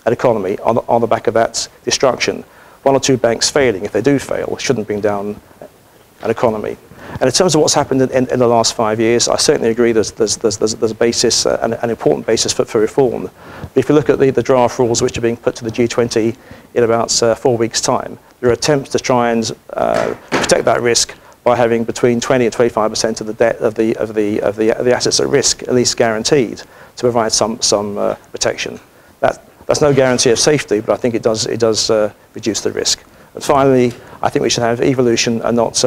an economy on the back of that destruction, 1 or 2 banks failing, if they do fail, shouldn't bring down an economy. And in terms of what's happened in the last 5 years, I certainly agree there's a basis, an important basis for reform. But if you look at the draft rules which are being put to the G20 in about 4 weeks' time, there are attempts to try and protect that risk by having between 20 and 25% of the debt of the assets at risk at least guaranteed to provide some protection. That's no guarantee of safety, but I think it does reduce the risk. And finally, I think we should have evolution and not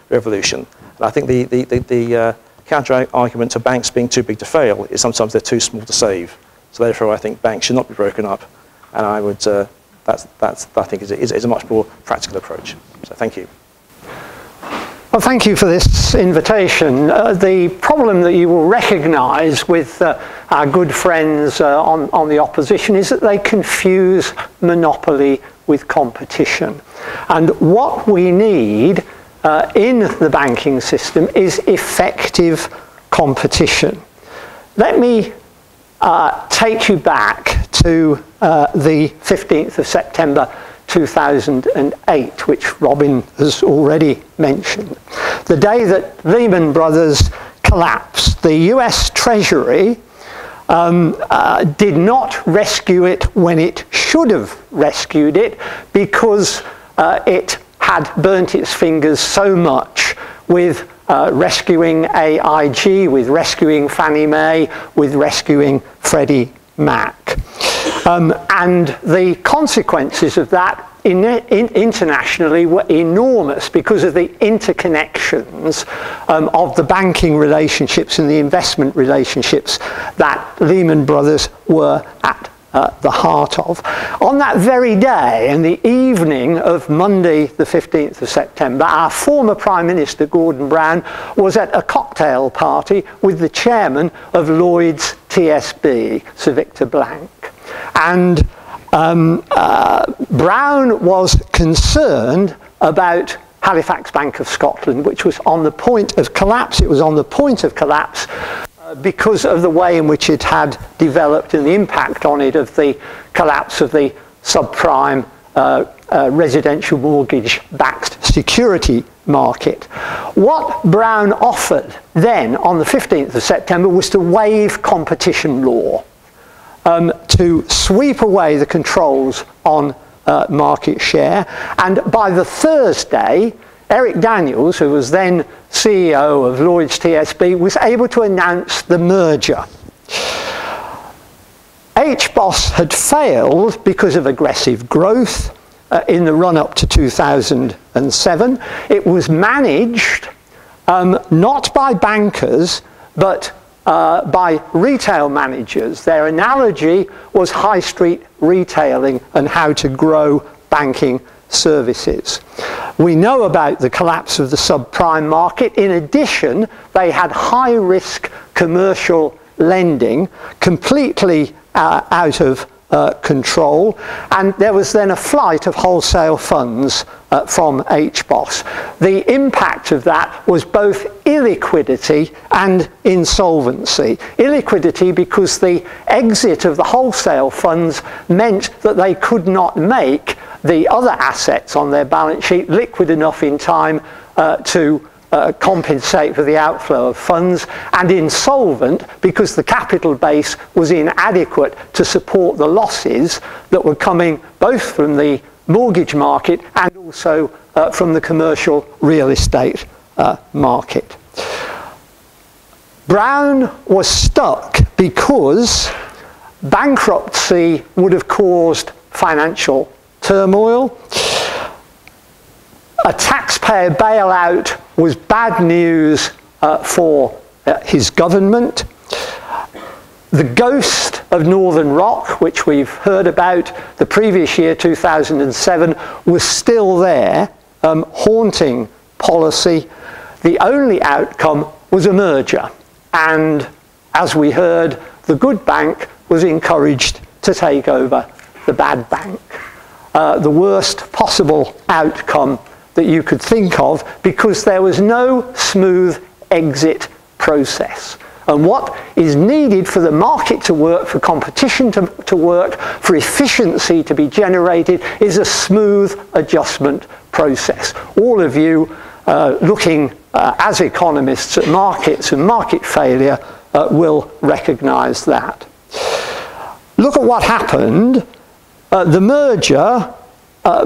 revolution. And I think the counter-argument to banks being too big to fail is sometimes they're too small to save. So therefore, I think banks should not be broken up. And I would I think is a much more practical approach. So thank you. Well, thank you for this invitation. The problem that you will recognise with our good friends on the opposition is that they confuse monopoly with competition. And what we need in the banking system is effective competition. Let me take you back to the 15th of September 2008, which Robin has already mentioned. The day that Lehman Brothers collapsed, the US Treasury did not rescue it when it should have rescued it because it had burnt its fingers so much with rescuing AIG, with rescuing Fannie Mae, with rescuing Freddie Mac. And the consequences of that internationally were enormous because of the interconnections of the banking relationships and the investment relationships that Lehman Brothers were at the heart of. On that very day, in the evening of Monday the 15th of September, our former Prime Minister Gordon Brown was at a cocktail party with the chairman of Lloyd's TSB, Sir Victor Blank. And Brown was concerned about Halifax Bank of Scotland, which was on the point of collapse. It was on the point of collapse because of the way in which it had developed and the impact on it of the collapse of the subprime residential mortgage-backed security market. What Brown offered then on the 15th of September was to waive competition law, to sweep away the controls on market share. And by the Thursday, Eric Daniels, who was then CEO of Lloyd's TSB, was able to announce the merger. HBOS had failed because of aggressive growth in the run-up to 2007. It was managed not by bankers, but by retail managers. Their analogy was high street retailing and how to grow banking services. We know about the collapse of the subprime market. In addition, they had high-risk commercial lending completely out of control, and there was then a flight of wholesale funds from HBOS. The impact of that was both illiquidity and insolvency. Illiquidity because the exit of the wholesale funds meant that they could not make the other assets on their balance sheet liquid enough in time to compensate for the outflow of funds, and insolvent because the capital base was inadequate to support the losses that were coming both from the mortgage market and also from the commercial real estate market. Brown was stuck because bankruptcy would have caused financial turmoil. A taxpayer bailout was bad news for his government. The ghost of Northern Rock, which we've heard about the previous year, 2007, was still there, haunting policy. The only outcome was a merger. and as we heard, the good bank was encouraged to take over the bad bank. The worst possible outcome that you could think of, because there was no smooth exit process. And what is needed for the market to work, for competition to work, for efficiency to be generated, is a smooth adjustment process. All of you looking as economists at markets and market failure will recognise that. Look at what happened. The merger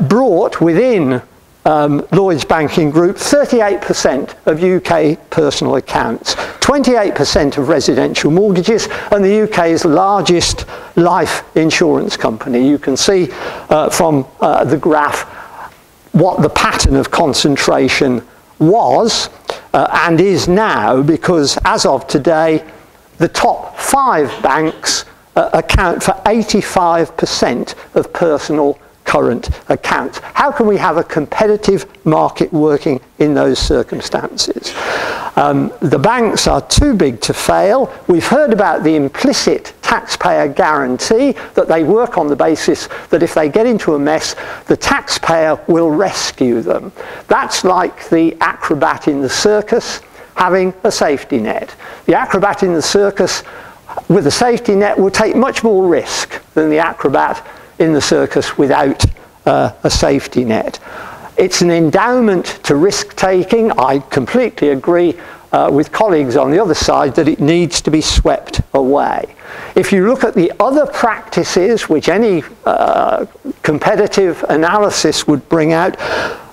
brought within Lloyds Banking Group 38% of UK personal accounts, 28% of residential mortgages, and the UK's largest life insurance company. You can see from the graph what the pattern of concentration was and is now, because as of today, the top 5 banks account for 85% of personal current accounts. How can we have a competitive market working in those circumstances? The banks are too big to fail. We've heard about the implicit taxpayer guarantee, that they work on the basis that if they get into a mess, the taxpayer will rescue them. That's like the acrobat in the circus having a safety net. The acrobat in the circus with a safety net will take much more risk than the acrobat in the circus without a safety net. It's an endowment to risk-taking. I completely agree with colleagues on the other side that it needs to be swept away. If you look at the other practices which any competitive analysis would bring out,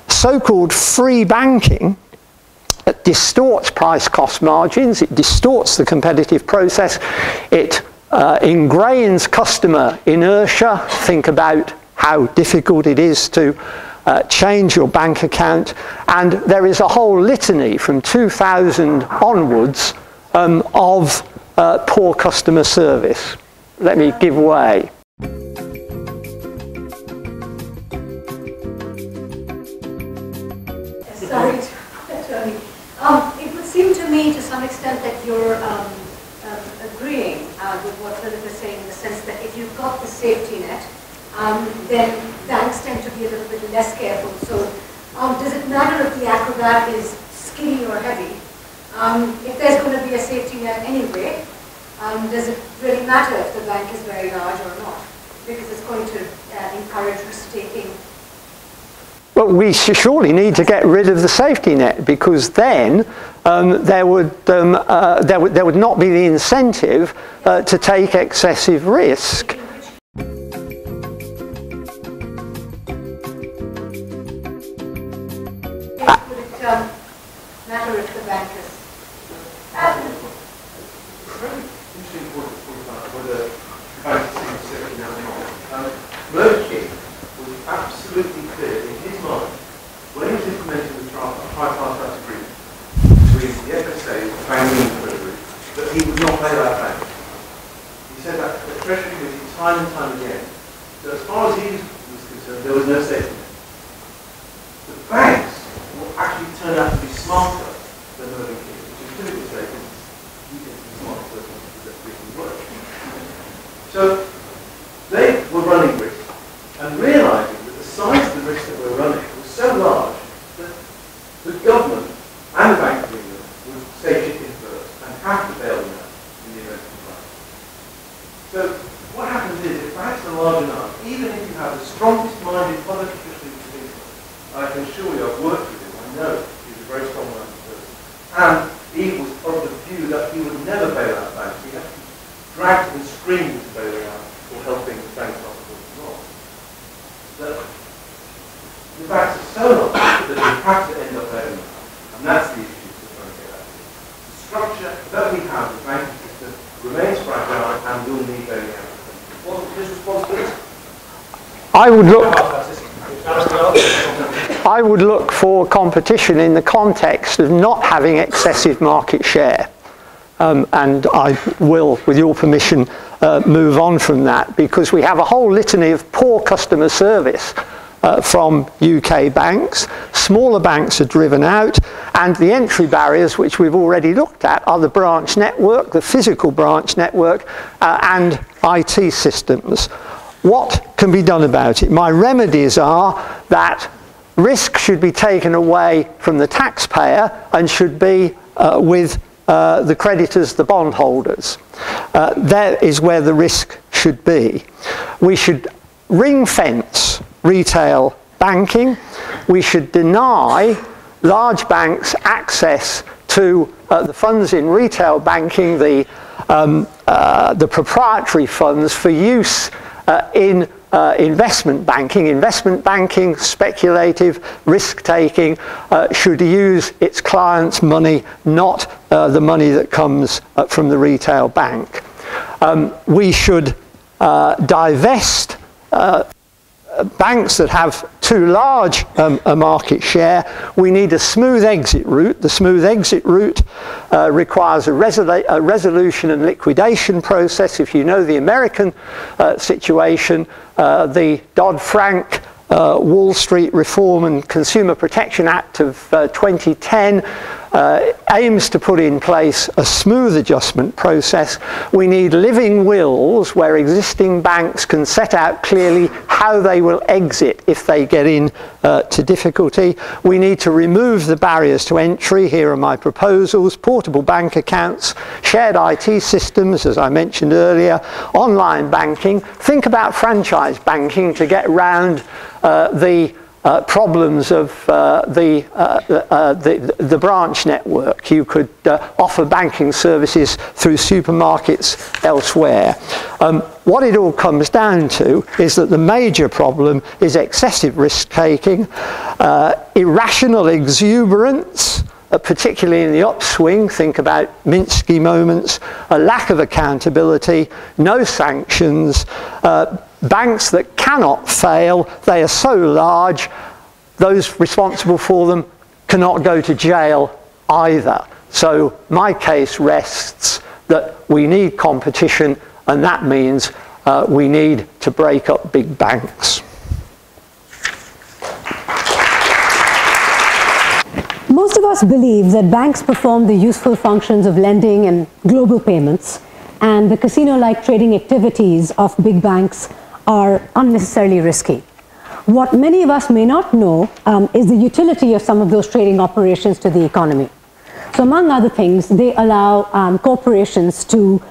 so-called free banking, it distorts price-cost margins, it distorts the competitive process, it ingrains customer inertia. Think about how difficult it is to change your bank account, and there is a whole litany from 2000 onwards of poor customer service. Let me give way. Sorry, Tony. It would seem to me to some extent that you're agreeing with what Philip is saying, in the sense that if you've got the safety net, then banks tend to be a little bit less careful. So does it matter if the acrobat is skinny or heavy? If there's going to be a safety net anyway, does it really matter if the bank is very large or not? Because it's going to encourage risk-taking. Well, we surely need to get rid of the safety net, because then there would not be the incentive to take excessive risk. Would it matter if the bank is... Very interesting point about whether banks seem safety net or not. Merck was absolutely clear in his mind when he was implementing the tripartite agreement between the FSA and the banking treasury that he would not bail out banks. He said that at the Treasury Committee time and time again, that as far as he was concerned, there was no safety net. The banks will actually turn out to be smarter than Merck, which is typical to say, because you get to be smarter than we can work. So they were running risk and realising that the size of the risk that we're running was so large that the government and the Bank of England would say it in first and have to bail them out in the event of a crisis. So what happens is, if banks are large enough, even if you have the strongest-minded public official in England, I can assure you I've worked with him, I know he's a very strong-minded person, and he was of the view that he would never bail out banks. He had to be dragged and screamed into bailing out or helping the banks off the loss. That the banks are so large that you have to end up bailing out. And that's the issue we're trying to get at. The structure that we have, the banking system, remains fragile and will need bailing out. What's his responsibility? I would look for competition in the context of not having excessive market share. And I will, with your permission, move on from that, because we have a whole litany of poor customer service from UK banks. Smaller banks are driven out, and the entry barriers, which we've already looked at, are the branch network, the physical branch network, and IT systems. What can be done about it? My remedies are that risk should be taken away from the taxpayer and should be with the creditors, the bondholders. That is where the risk should be. We should ring fence retail banking. We should deny large banks access to the funds in retail banking, the proprietary funds for use in investment banking, speculative, risk-taking, should use its clients' money, not the money that comes from the retail bank. We should divest banks that have too large a market share. We need a smooth exit route. The smooth exit route requires a resolution and liquidation process. If you know the American situation, the Dodd-Frank Wall Street Reform and Consumer Protection Act of 2010 aims to put in place a smooth adjustment process. We need living wills where existing banks can set out clearly how they will exit if they get in to difficulty. We need to remove the barriers to entry. Here are my proposals: portable bank accounts, shared IT systems, as I mentioned earlier, online banking. Think about franchise banking to get around the problems of the branch network. You could offer banking services through supermarkets elsewhere. What it all comes down to is that the major problem is excessive risk-taking, irrational exuberance, particularly in the upswing. Think about Minsky moments, a lack of accountability, no sanctions, banks that cannot fail. They are so large, those responsible for them cannot go to jail either. So my case rests that we need competition, and that means we need to break up big banks. Most of us believe that banks perform the useful functions of lending and global payments, and the casino-like trading activities of big banks are unnecessarily risky. What many of us may not know is the utility of some of those trading operations to the economy. So among other things, they allow corporations to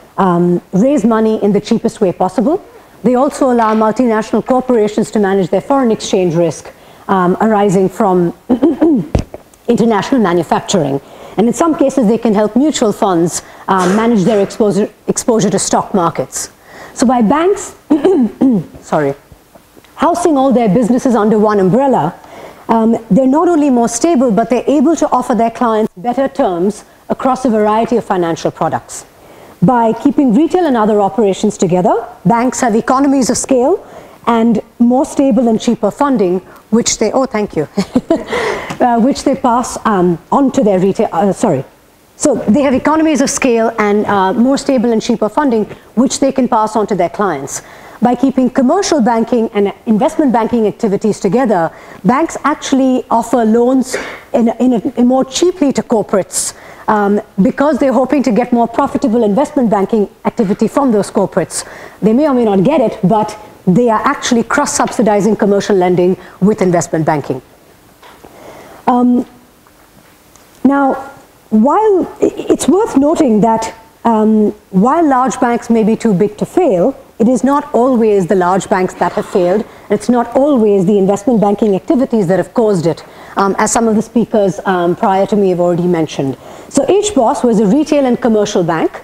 raise money in the cheapest way possible. They also allow multinational corporations to manage their foreign exchange risk arising from international manufacturing. And in some cases, they can help mutual funds manage their exposure to stock markets. So by banks, housing all their businesses under one umbrella, they're not only more stable, but they're able to offer their clients better terms across a variety of financial products. By keeping retail and other operations together, banks have economies of scale and more stable and cheaper funding, which they, which they pass on to their retail, So they have economies of scale and more stable and cheaper funding, which they can pass on to their clients. By keeping commercial banking and investment banking activities together, banks actually offer loans in more cheaply to corporates because they're hoping to get more profitable investment banking activity from those corporates. They may or may not get it, but they are actually cross-subsidizing commercial lending with investment banking. Now, while it's worth noting that while large banks may be too big to fail, it is not always the large banks that have failed. It's not always the investment banking activities that have caused it, as some of the speakers prior to me have already mentioned. So HBOS was a retail and commercial bank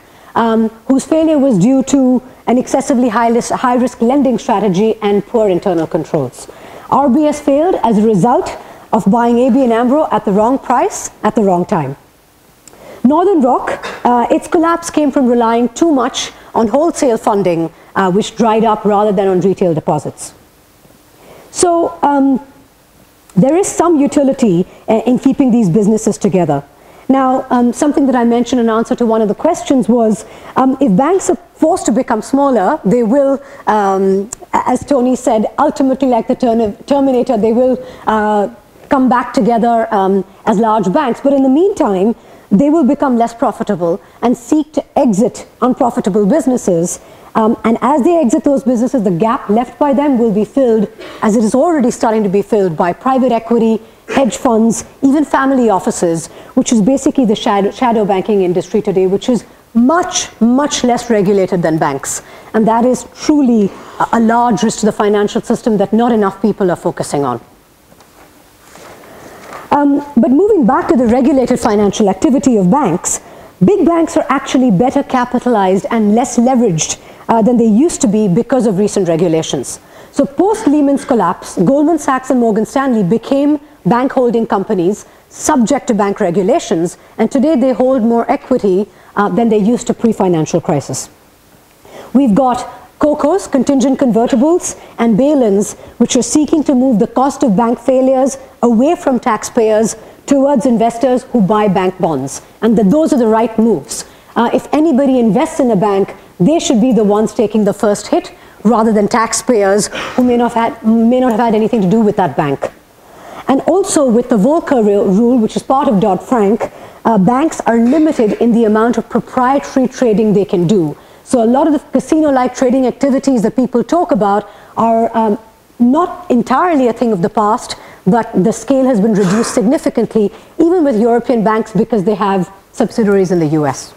whose failure was due to an excessively high-risk lending strategy and poor internal controls. RBS failed as a result of buying ABN AMRO at the wrong price at the wrong time. Northern Rock, its collapse came from relying too much on wholesale funding, which dried up rather than on retail deposits. So there is some utility in keeping these businesses together. Now, something that I mentioned in answer to one of the questions was, if banks are forced to become smaller, they will as Tony said, ultimately like the Terminator, they will come back together as large banks. But in the meantime, they will become less profitable and seek to exit unprofitable businesses. And as they exit those businesses, the gap left by them will be filled, as it is already starting to be filled, by private equity, hedge funds, even family offices, which is basically the shadow banking industry today, which is much, much less regulated than banks. And that is truly a large risk to the financial system that not enough people are focusing on. But moving back to the regulated financial activity of banks, big banks are actually better capitalized and less leveraged than they used to be because of recent regulations. So post Lehman's collapse, Goldman Sachs and Morgan Stanley became bank holding companies subject to bank regulations, and today they hold more equity than they used to pre-financial crisis. We've got COCOs, contingent convertibles, and bail-ins, which are seeking to move the cost of bank failures away from taxpayers towards investors who buy bank bonds. And those are the right moves. If anybody invests in a bank, they should be the ones taking the first hit, rather than taxpayers who may not have had anything to do with that bank. And also with the Volcker rule, which is part of Dodd-Frank, banks are limited in the amount of proprietary trading they can do. So a lot of the casino-like trading activities that people talk about are not entirely a thing of the past, but the scale has been reduced significantly, even with European banks, because they have subsidiaries in the US.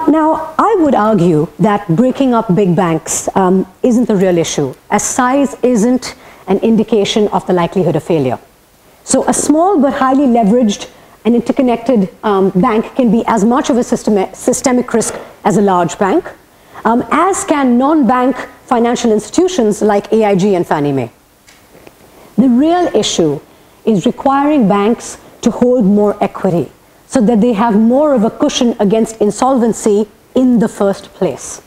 Now, I would argue that breaking up big banks isn't the real issue, as size isn't an indication of the likelihood of failure. So a small but highly leveraged and interconnected bank can be as much of a systemic risk as a large bank, as can non-bank financial institutions like AIG and Fannie Mae. The real issue is requiring banks to hold more equity so that they have more of a cushion against insolvency in the first place.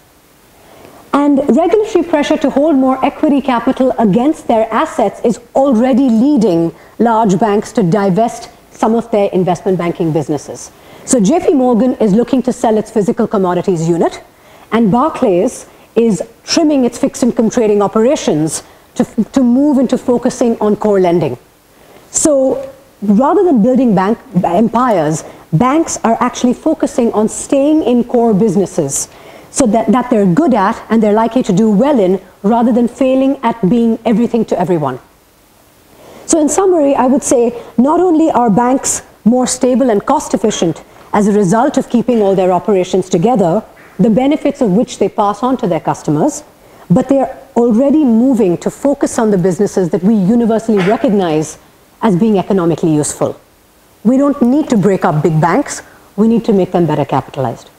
And regulatory pressure to hold more equity capital against their assets is already leading large banks to divest some of their investment banking businesses. So JP Morgan is looking to sell its physical commodities unit, and Barclays is trimming its fixed income trading operations to move into focusing on core lending. So rather than building bank empires, banks are actually focusing on staying in core businesses so that they're good at and they're likely to do well in, rather than failing at being everything to everyone. So in summary, I would say not only are banks more stable and cost efficient as a result of keeping all their operations together, the benefits of which they pass on to their customers, but they're already moving to focus on the businesses that we universally recognize as being economically useful. We don't need to break up big banks, we need to make them better capitalized.